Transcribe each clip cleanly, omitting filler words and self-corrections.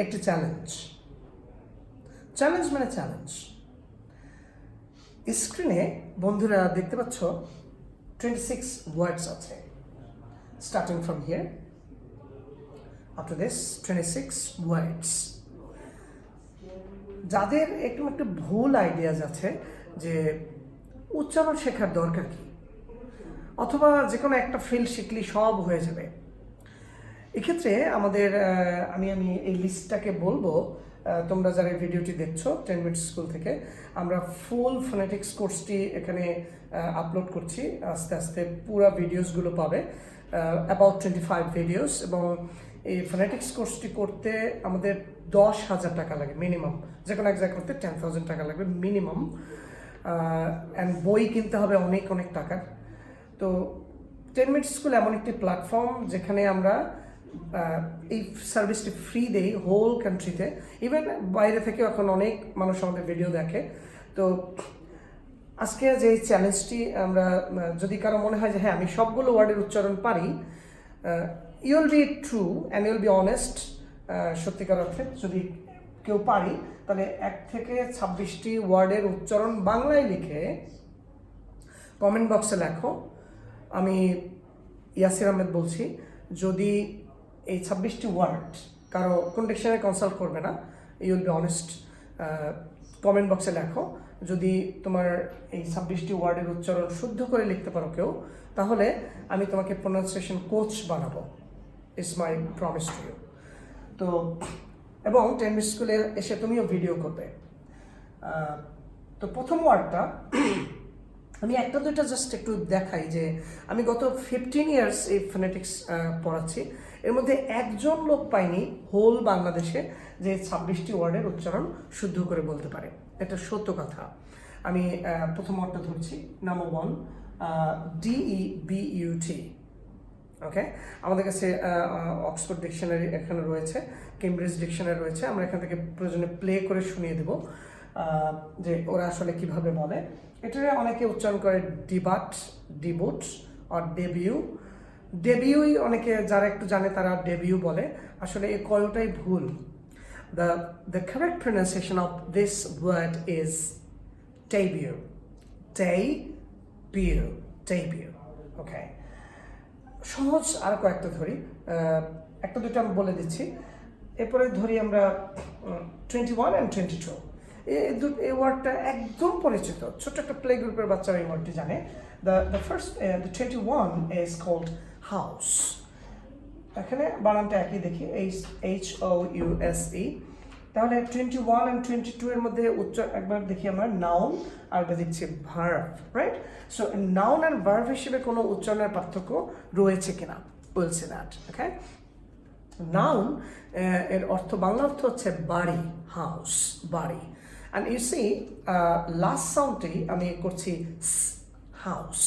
একটি challenge. Challenge মানে challenge. স্ক্রিনে বন্ধুরা দেখতে পাচ্ছ 26 ওয়ার্ডস আছে। Starting from here up to this 26 ওয়ার্ডস। যাদের একটু ভুল আইডিয়াজ আছে যে উচ্চারণ শেখার দরকার কি, অথবা যে কোনো একটা ফিল্ড শিখলে সব হয়ে যাবে, এক্ষেত্রে আমাদের আমি এই লিস্টটাকে বলবো। তোমরা যারা এই ভিডিওটি দেখছো 10 মিনিট স্কুল থেকে, আমরা ফুল ফোনেটিক্স কোর্সটি এখানে আপলোড করছি। আস্তে আস্তে পুরো ভিডিওসগুলো পাবে, অ্যাবাউট 25 ভিডিওস। এবং এই ফোনেটিক্স কোর্সটি করতে আমাদের 10,000 টাকা লাগে মিনিমাম। যে কোনো এক জায়গায় করতে 10,000 টাকা লাগবে মিনিমাম। অ্যান্ড বই কিনতে হবে অনেক অনেক টাকার। তো 10 মিনিট স্কুল এমন একটি প্ল্যাটফর্ম যেখানে আমরা এই সার্ভিসটি ফ্রি দেই হোল কান্ট্রিতে। ইভেন বাইরে থেকেও এখন অনেক মানুষ আমাদের ভিডিও দেখে। তো আজকে যে চ্যালেঞ্জটি আমরা, যদি কারো মনে হয় যে হ্যাঁ আমি সবগুলো ওয়ার্ডের উচ্চারণ পারি, you will be true and you will be honest. সত্যিকার অর্থে যদি কেউ পারি, তাহলে 1 থেকে 26টি ওয়ার্ডের উচ্চারণ বাংলায় লিখে কমেন্ট বক্সে লেখো। আমি ইয়াসির আহমেদ বলছি, যদি এই 26টি ওয়ার্ড কারো কোন ডিকশনারি কনসাল্ট করবে না, you will be honest, comment বক্সে লেখো। যদি তোমার এই 26টি ওয়ার্ডের উচ্চারণ শুদ্ধ করে লিখতে পারো কেউ, তাহলে আমি তোমাকে প্রোনাউন্সিয়েশন কোচ বানাবো। It's my promise to you. তো এবং 10 মিনিট স্কুলে এসে তুমিও ভিডিও করবে। তো প্রথম ওয়ার্ডটা আমি একটা দুইটা জাস্ট একটু দেখাই যে আমি গত 15 ইয়ার্স এই ফোনেটিক্স পড়াচ্ছি। এর মধ্যে একজন লোক পাইনি হোল বাংলাদেশে যে 26টি ওয়ার্ডের উচ্চারণ শুদ্ধ করে বলতে পারে। এটা সত্য কথা। আমি প্রথম ওয়ার্ডটা ধরছি। Number 1, DEBUT। ওকে, আমাদের কাছে অক্সফোর্ড ডিকশনারি এখানে রয়েছে, কেমব্রিজ ডিকশনারি রয়েছে। আমরা এখান থেকে প্রয়োজনে প্লে করে শুনিয়ে দেব যে ওরা আসলে কিভাবে বলে। এটা অনেকে উচ্চারণ করে ডিবাট, ডিবুট আর ডেবিউ। ডেবিউই অনেকে যারা একটু জানে তারা ডেবিউ বলে। আসলে এই কয়টাই ভুল। The correct pronunciation of this word is debut. Debut. Okay. সহজ আর কয়েকটা ধরি, একটা দুটো আমি বলে দিচ্ছি। এরপরে ধরি আমরা 21 and 22। এই ওয়ার্ডটা একদম পরিচিত, ছোট্ট একটা প্লে গ্রুপের বাচ্চারা এই ওয়ার্ডটি জানে। The first, the 21 is called house. এখানে বানানটা একই দেখি, HOUSE। তাহলে 21 and 22 এর মধ্যে একবার দেখি আমরা নাউন আর এটা দেখছি ভার্ব, রাইট? সো নাউন আর ভার্ব হিসেবে কোনো উচ্চারণের পার্থক্য রয়েছে কিনা, বলছে দ্যাট। ওকে, নাউন এর অর্থ, বাংলা অর্থ হচ্ছে বাড়ি, হাউস, বাড়ি। অ্যান্ড ইউ সি লাস্ট সাউন্ডটি আমি করছি হাউস,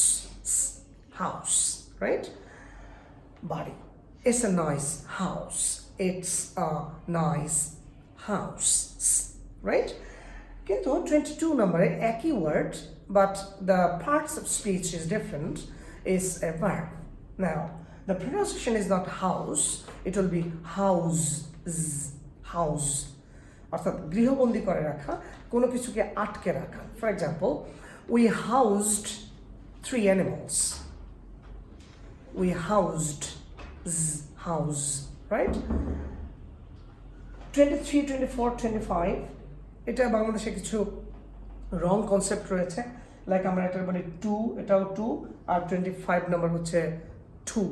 হাউস, রাইট? বাড়ি। It's a nice house. It's a nice house, right? কিন্তু 22 নম্বরে একই word, but the parts of speech is different, is a verb. Now, the pronunciation is not house, it will be house, house. অর্থাৎ গৃহবন্দী করে রাখা, কোনো কিছুকে আটকে রাখা। For example, we housed 3 animals. We housed, house, right? 23, 24, 25 এটা বাংলাদেশে কিছু রং কনসেপ্ট রয়েছে। লাইক আমরা এটা বলি 2, এটাও 2, আর 25 নম্বর হচ্ছে 2।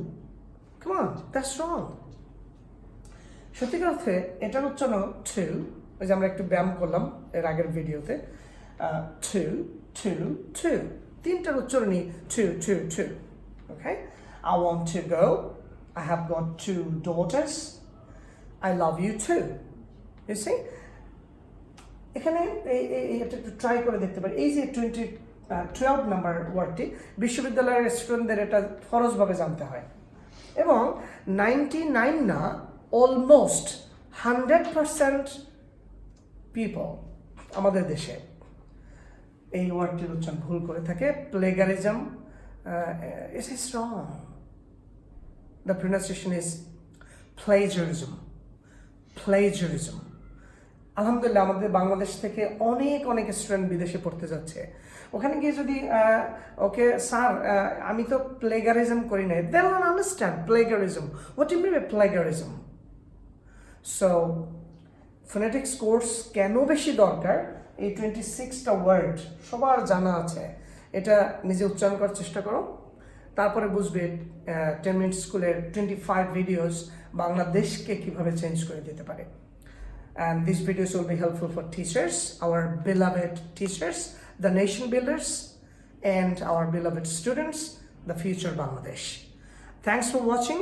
Come on, that's wrong. সত্যিকার অর্থে এটার উচ্চারণ 2। ওই যে আমরা একটু ব্যায়াম করলাম এর আগের ভিডিওতে, 2, 2, 2। তিনটার উচ্চারণই 2, 2, 2। Okay? I want to go. I have got 2 daughters. I love you too. You see? এখানে এটা একটু ট্রাই করে দেখতে পারি। এই যে 12 নাম্বার ওয়ার্ডটি বিশ্ববিদ্যালয়ের স্টুডেন্টদের এটা ফরজভাবে জানতে হয়। এবং 99 না, অলমোস্ট 100% পিপল আমাদের দেশে এই ওয়ার্ডটির উচ্চারণ ভুল করে থাকে। Plagiarism, it is wrong. The pronunciation is plagiarism. Plagiarism. আলহামদুলিল্লাহ আমাদের বাংলাদেশ থেকে অনেক স্টুডেন্ট বিদেশে পড়তে যাচ্ছে। ওখানে গিয়ে যদি ওকে স্যার আমি তো প্লেগারিজম করি নাই, they will understand plagiarism, what you mean by plagiarism. So phonetics course কেন বেশি দরকার, এই 26টা ওয়ার্ড সবার জানা আছে, এটা নিজে উচ্চারণ করার চেষ্টা করো, তারপরে বুঝবে 10 মিনিট স্কুলের 25 ভিডিওস বাংলাদেশকে কিভাবে চেঞ্জ করে দিতে পারে। And these videos will be helpful for teachers, our beloved teachers, the nation builders, and our beloved students, the future Bangladesh. Thanks for watching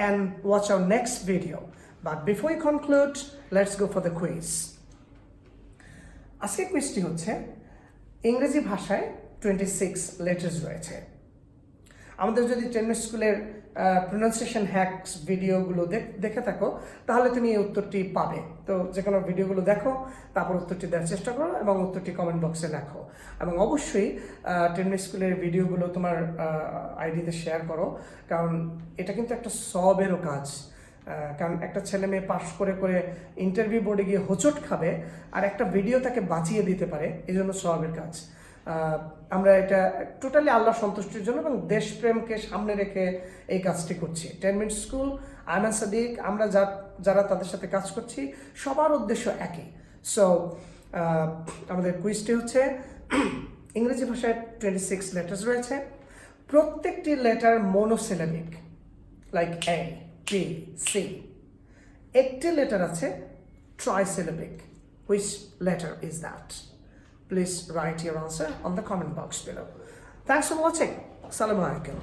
and watch our next video. But before we conclude, let's go for the quiz. আজকে কুইজটি হচ্ছে ইংরেজি ভাষায় 26 letters রয়েছে। আমাদের যদি 10 minute স্কুলের pronunciation hacks ভিডিওগুলো দেখে থাকো তাহলে তুমি এই উত্তরটি পাবে। তো যে কোনো ভিডিওগুলো দেখো, তারপর উত্তরটি দেওয়ার চেষ্টা করো এবং উত্তরটি কমেন্ট বক্সে লেখো। এবং অবশ্যই 10 মিনিট স্কুলের ভিডিওগুলো তোমার আইডিতে শেয়ার করো, কারণ এটা কিন্তু একটা সবেরও কাজ। কারণ একটা ছেলে মেয়ে পাশ করে ইন্টারভিউ বোর্ডে গিয়ে হোঁচট খাবে, আর একটা ভিডিও তাকে বাঁচিয়ে দিতে পারে, এই জন্য সবের কাজ। আমরা এটা টোটালি আল্লাহ সন্তুষ্টির জন্য এবং দেশপ্রেমকে সামনে রেখে এই কাজটি করছি। 10 মিনিট স্কুল, আয়মান সাদিক, আমরা যারা তাদের সাথে কাজ করছি সবার উদ্দেশ্য একই। সো আমাদের কুইজটি হচ্ছে ইংরেজি ভাষায় 26 লেটার্স রয়েছে, প্রত্যেকটি letter monosyllabic, like A, B, C. একটি লেটার আছে trisyllabic. Which letter is that? Please write your answer on the comment box below. Thanks for watching. Assalamu alaikum.